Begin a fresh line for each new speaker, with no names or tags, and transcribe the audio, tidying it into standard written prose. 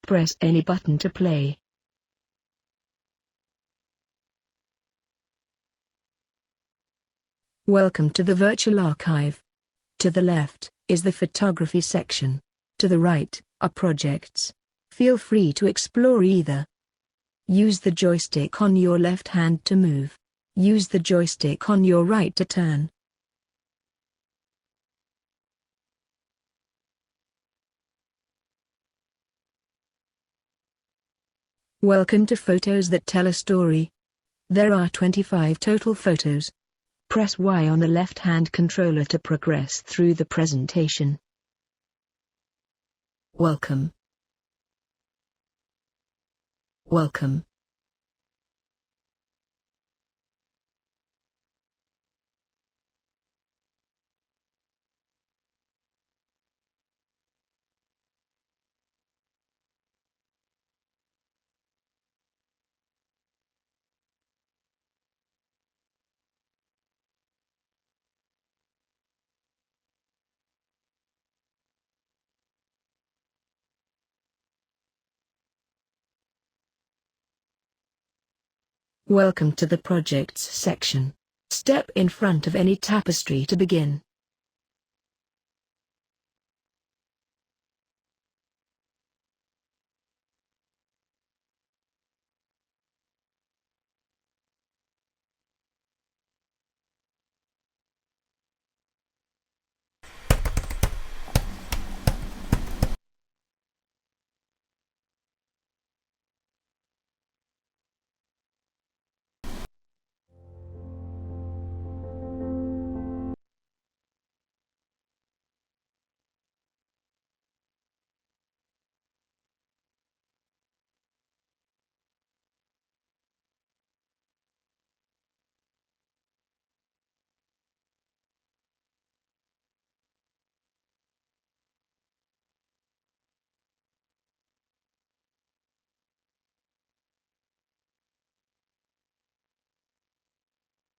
press any button to play. Welcome to the virtual archive. To the left is the photography section. To the right are projects. Feel free to explore either. Use the joystick on your left hand to move. Use the joystick on your right to turn. Welcome to Photos That Tell a Story. There are 25 total photos. Press Y on the left-hand controller to progress through the presentation. Welcome. Welcome. Welcome to the Projects section. Step in front of any tapestry to begin.